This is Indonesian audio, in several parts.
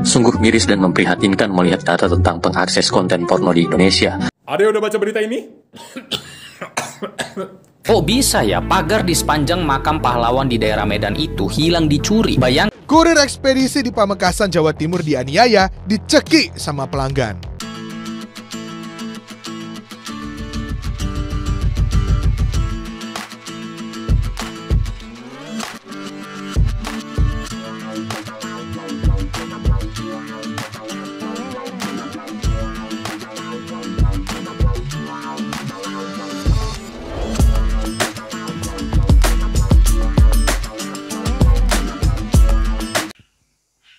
Sungguh miris dan memprihatinkan melihat data tentang pengakses konten porno di Indonesia. Ada yang udah baca berita ini? Kok bisa ya pagar di sepanjang makam pahlawan di daerah Medan itu hilang dicuri? Kurir ekspedisi di Pamekasan, Jawa Timur dianiaya, dicekik sama pelanggan.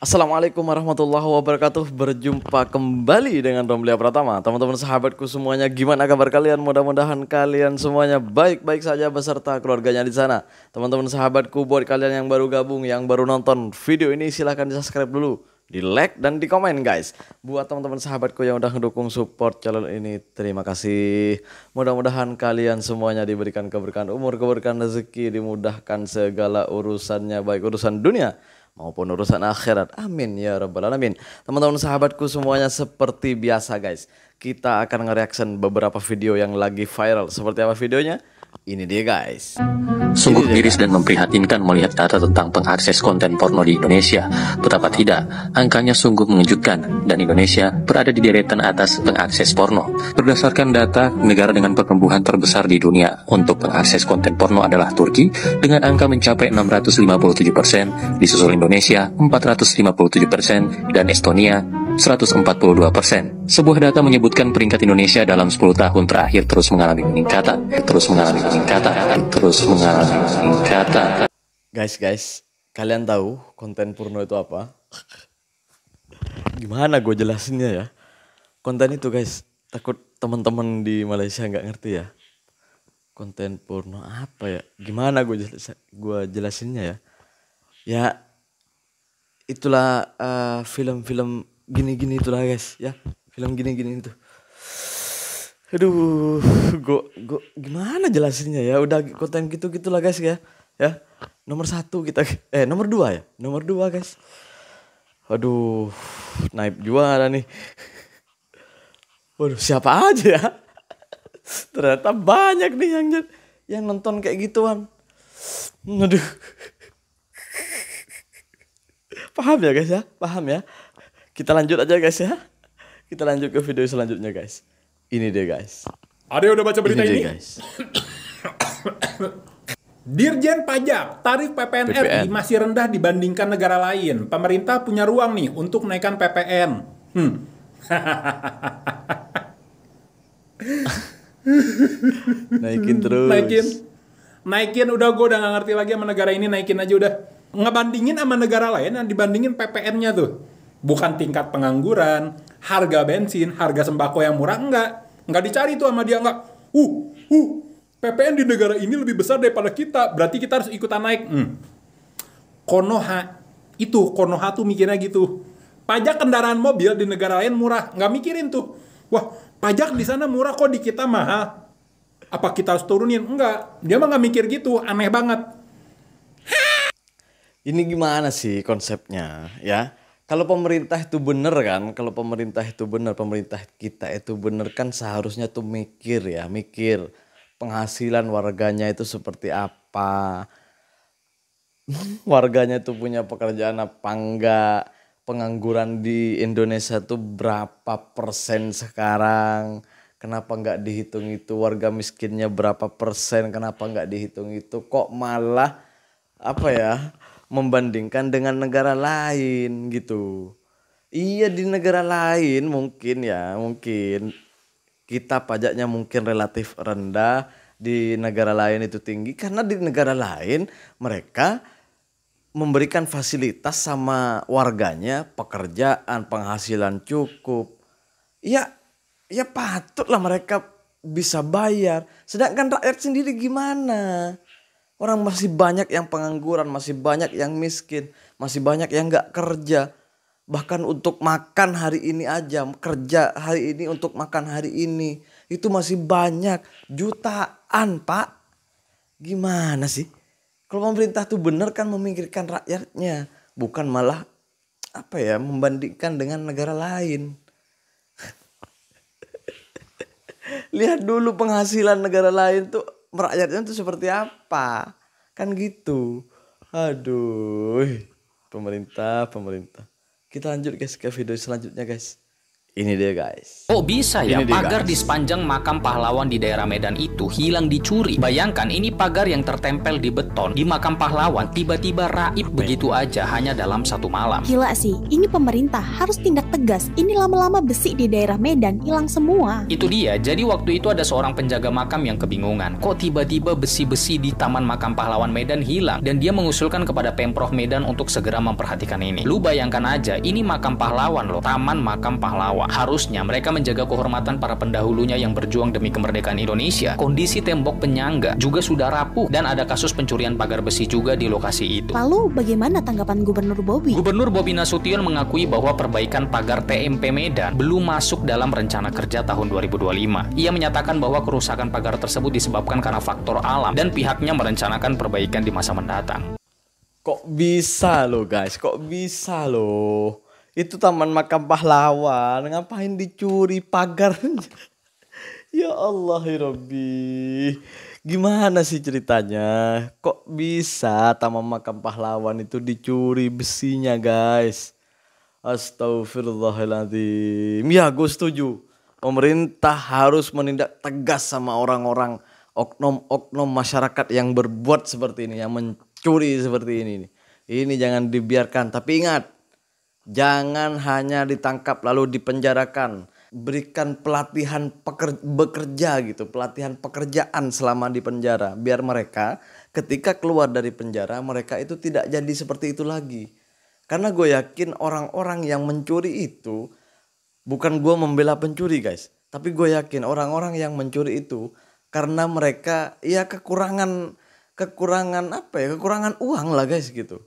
Assalamualaikum warahmatullahi wabarakatuh. Berjumpa kembali dengan Romlia Pratama. Teman-teman sahabatku semuanya, gimana kabar kalian? Mudah-mudahan kalian semuanya baik-baik saja beserta keluarganya di sana. Teman-teman sahabatku, buat kalian yang baru gabung, yang baru nonton video ini, silahkan di subscribe dulu, di like dan di komen guys. Buat teman-teman sahabatku yang udah ngedukung support channel ini, terima kasih. Mudah-mudahan kalian semuanya diberikan keberkahan umur, keberkahan rezeki, dimudahkan segala urusannya, baik urusan dunia maupun urusan akhirat. Amin ya rabbal alamin. Teman-teman sahabatku semuanya, seperti biasa guys, kita akan nge-reaction beberapa video yang lagi viral. Seperti apa videonya? Ini dia guys. Sungguh miris dan memprihatinkan melihat data tentang pengakses konten porno di Indonesia. Betapa tidak, angkanya sungguh mengejutkan dan Indonesia berada di deretan atas pengakses porno. Berdasarkan data, negara dengan pertumbuhan terbesar di dunia untuk pengakses konten porno adalah Turki dengan angka mencapai 657%, disusul Indonesia 457% dan Estonia 142%. Sebuah data menyebutkan peringkat Indonesia dalam 10 tahun terakhir terus mengalami peningkatan. Guys, kalian tahu konten porno itu apa? Gimana gue jelasinnya ya? Konten itu guys, takut teman-teman di Malaysia nggak ngerti ya. Konten porno apa ya? Gimana gue jelasinnya ya? Ya, itulah film-film gini-gini itulah guys ya, film gini-gini itu. Aduh, gue gimana jelasinnya ya? Udah konten gitu-gitulah guys ya. Ya, nomor 1 kita, nomor 2 ya, nomor 2 guys. Aduh, naik juara nih. Waduh, siapa aja ya? Ternyata banyak nih yang nonton kayak gituan. Aduh. Paham ya guys ya? Paham ya? Kita lanjut aja guys ya. Kita lanjut ke video selanjutnya guys. Ini deh guys. Ada yang udah baca berita ini? Guys. Dirjen Pajak, tarif PPN RI masih rendah dibandingkan negara lain. Pemerintah punya ruang nih untuk naikkan PPN. Naikin terus. Naikin udah, gue udah gak ngerti lagi sama negara ini, naikin aja udah. Ngebandingin sama negara lain yang dibandingin PPN-nya tuh. Bukan tingkat pengangguran, harga bensin, harga sembako yang murah, enggak dicari tuh sama dia, enggak. PPN di negara ini lebih besar daripada kita, berarti kita harus ikutan naik. Konoha tuh mikirnya gitu. Pajak kendaraan mobil di negara lain murah, nggak mikirin tuh. Wah, pajak di sana murah kok di kita mahal. Apa kita harus turunin? Enggak, dia mah nggak mikir gitu, aneh banget. Ini gimana sih konsepnya ya? Kalau pemerintah itu bener kan, pemerintah kita itu bener kan, seharusnya tuh mikir penghasilan warganya itu seperti apa. Warganya tuh punya pekerjaan apa enggak, pengangguran di Indonesia tuh berapa persen sekarang, kenapa enggak dihitung itu, warga miskinnya berapa persen, kenapa enggak dihitung itu, kok malah membandingkan dengan negara lain gitu. Iya, di negara lain mungkin kita pajaknya mungkin relatif rendah, di negara lain itu tinggi karena di negara lain mereka memberikan fasilitas sama warganya, pekerjaan, penghasilan cukup. Ya patutlah mereka bisa bayar. Sedangkan rakyat sendiri gimana? Orang masih banyak yang pengangguran, masih banyak yang miskin, masih banyak yang gak kerja. Bahkan untuk makan hari ini aja, kerja hari ini untuk makan hari ini, itu masih banyak, jutaan pak. Gimana sih? Kalau pemerintah tuh bener kan memikirkan rakyatnya, bukan malah apa ya, membandingkan dengan negara lain. Lihat dulu penghasilan negara lain tuh rakyatnya tuh seperti apa. Kan gitu. Aduh. Pemerintah. Kita lanjut guys ke video selanjutnya guys. Ini dia guys. Oh bisa ya, Ini dia, pagar guys. di sepanjang makam pahlawan di daerah Medan itu hilang dicuri. Bayangkan ini pagar yang tertempel di beton di makam pahlawan tiba-tiba raib begitu aja hanya dalam satu malam. Gila sih, ini pemerintah harus tindak tegas. Ini lama-lama besi di daerah Medan hilang semua. Itu dia, jadi waktu itu ada seorang penjaga makam yang kebingungan. Kok tiba-tiba besi-besi di taman makam pahlawan Medan hilang? Dan dia mengusulkan kepada Pemprov Medan untuk segera memperhatikan ini. Lu bayangkan aja, ini makam pahlawan loh, taman makam pahlawan. Harusnya mereka menjaga kehormatan para pendahulunya yang berjuang demi kemerdekaan Indonesia. Kondisi tembok penyangga juga sudah rapuh dan ada kasus pencurian pagar besi juga di lokasi itu. Lalu bagaimana tanggapan Gubernur Bobi? Gubernur Bobi Nasution mengakui bahwa perbaikan pagar TMP Medan belum masuk dalam rencana kerja tahun 2025. Ia menyatakan bahwa kerusakan pagar tersebut disebabkan karena faktor alam dan pihaknya merencanakan perbaikan di masa mendatang. Kok bisa loh guys, kok bisa loh. Itu taman makam pahlawan, ngapain dicuri pagarnya? Ya Allah ya Rabbi. Gimana sih ceritanya? Kok bisa taman makam pahlawan itu dicuri besinya guys? Astagfirullahaladzim. Ya gue setuju. Pemerintah harus menindak tegas sama orang-orang oknum-oknum masyarakat yang berbuat seperti ini, yang mencuri seperti ini. Ini jangan dibiarkan. Tapi ingat, jangan hanya ditangkap lalu dipenjarakan. Berikan pelatihan bekerja gitu, pelatihan pekerjaan selama di penjara. Biar mereka ketika keluar dari penjara mereka itu tidak jadi seperti itu lagi. Karena gue yakin orang-orang yang mencuri itu, bukan gue membela pencuri guys, tapi gue yakin orang-orang yang mencuri itu karena mereka ya kekurangan apa ya, kekurangan uang lah guys gitu.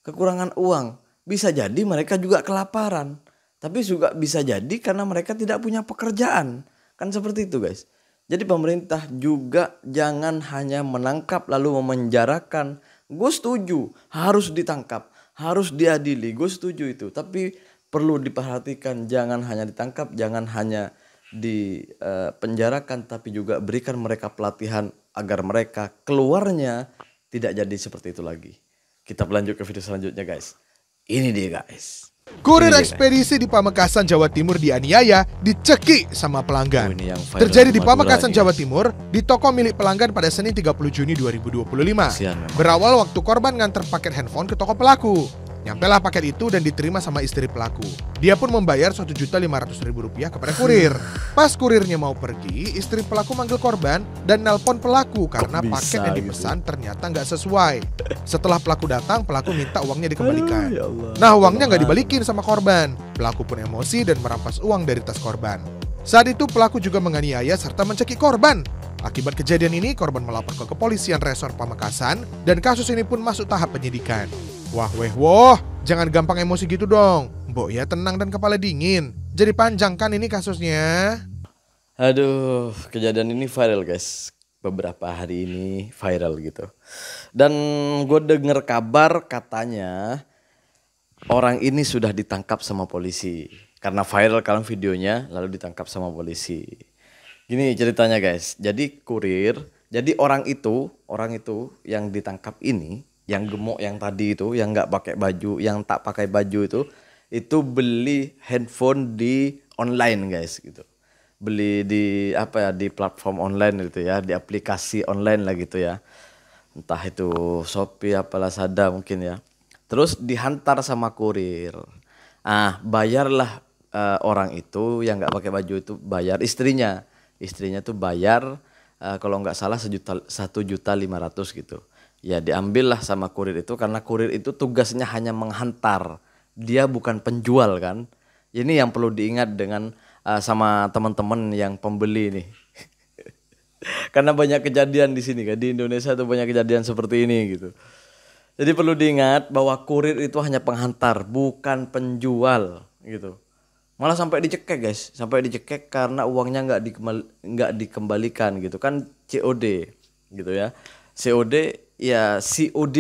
Kekurangan uang. Bisa jadi mereka juga kelaparan. Tapi juga bisa jadi karena mereka tidak punya pekerjaan. Kan seperti itu guys. Jadi pemerintah juga jangan hanya menangkap lalu memenjarakan. Gue setuju harus ditangkap, harus diadili. Gue setuju itu. Tapi perlu diperhatikan, jangan hanya ditangkap, jangan hanya dipenjarakan. Tapi juga berikan mereka pelatihan agar mereka keluarnya tidak jadi seperti itu lagi. Kita lanjut ke video selanjutnya guys. Ini dia guys. Kurir ekspedisi di Pamekasan, Jawa Timur dianiaya, dicekik sama pelanggan. Oh, ini yang viral Terjadi di di Madura Pamekasan, nih. Jawa Timur, di toko milik pelanggan pada Senin 30 Juni 2025. Kasihan memang. Berawal waktu korban nganter paket handphone ke toko pelaku. Nyampelah paket itu dan diterima sama istri pelaku. Dia pun membayar Rp1.500.000 kepada kurir. Pas kurirnya mau pergi, istri pelaku manggil korban dan nelpon pelaku karena bisa paket yang gitu? dipesan ternyata nggak sesuai. Setelah pelaku datang, pelaku minta uangnya dikembalikan. Ya Allah. Nah, uangnya nggak dibalikin sama korban. Pelaku pun emosi dan merampas uang dari tas korban. Saat itu pelaku juga menganiaya serta mencekik korban. Akibat kejadian ini, korban melapor ke kepolisian Resor Pamekasan dan kasus ini pun masuk tahap penyidikan. Wah, jangan gampang emosi gitu dong. Mbok ya tenang dan kepala dingin. Jadi panjang kan ini kasusnya. Aduh, kejadian ini viral guys. Beberapa hari ini viral gitu. Dan gue denger kabar katanya orang ini sudah ditangkap sama polisi. Karena viral kan videonya, lalu ditangkap sama polisi. Gini ceritanya guys. Jadi kurir, jadi orang itu yang ditangkap ini, yang gemuk yang tadi itu, yang nggak pakai baju, yang tak pakai baju itu beli handphone di online guys gitu. Beli di di platform online gitu ya, di aplikasi online lah gitu ya. Entah itu Shopee apa Lazada mungkin ya. Terus dihantar sama kurir. Bayarlah orang itu yang nggak pakai baju itu, bayar istrinya. Istrinya tuh bayar kalau nggak salah 1.500.000 gitu. Ya diambillah sama kurir itu karena kurir itu tugasnya hanya menghantar. Dia bukan penjual kan. Ini yang perlu diingat dengan sama teman-teman yang pembeli nih. Karena banyak kejadian di sini kan, di Indonesia tuh banyak kejadian seperti ini gitu. Jadi perlu diingat bahwa kurir itu hanya penghantar, bukan penjual gitu. Malah sampai dicekek guys, sampai dicekek karena uangnya nggak dikembalikan gitu kan, COD gitu ya. COD ya, COD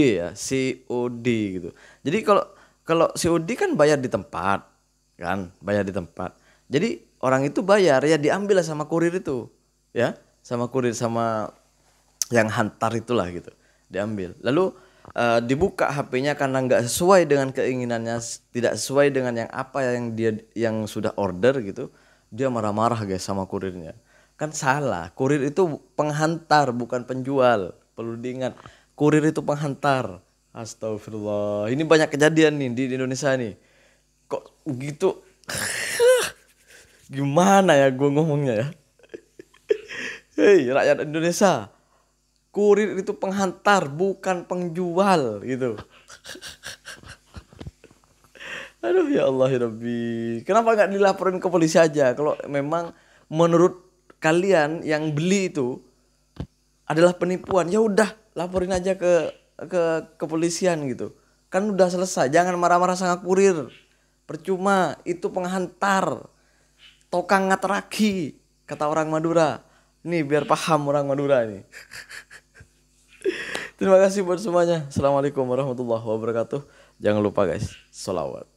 gitu. Jadi kalau Kalau COD kan bayar di tempat, kan? Bayar di tempat. Jadi orang itu bayar ya diambil lah sama kurir itu, ya, sama kurir sama yang hantar itulah gitu, diambil. Lalu dibuka HP-nya karena nggak sesuai dengan keinginannya, tidak sesuai dengan yang apa yang dia yang sudah order gitu, dia marah-marah guys sama kurirnya. Kan salah, kurir itu penghantar bukan penjual. Perlu diingat, kurir itu penghantar. Astagfirullah, ini banyak kejadian nih di Indonesia nih. Kok gitu? Gimana ya gue ngomongnya ya? Hei rakyat Indonesia, kurir itu penghantar bukan penjual gitu. Aduh ya Allah ya Rabbi, kenapa nggak dilaporin ke polisi aja kalau memang menurut kalian yang beli itu adalah penipuan? Ya udah laporin aja ke kepolisian gitu. Kan udah selesai, jangan marah-marah sama kurir. Percuma, itu penghantar. Tokang ngateraki kata orang Madura. Nih biar paham orang Madura nih. Terima kasih buat semuanya. Assalamualaikum warahmatullahi wabarakatuh. Jangan lupa guys, sholawat.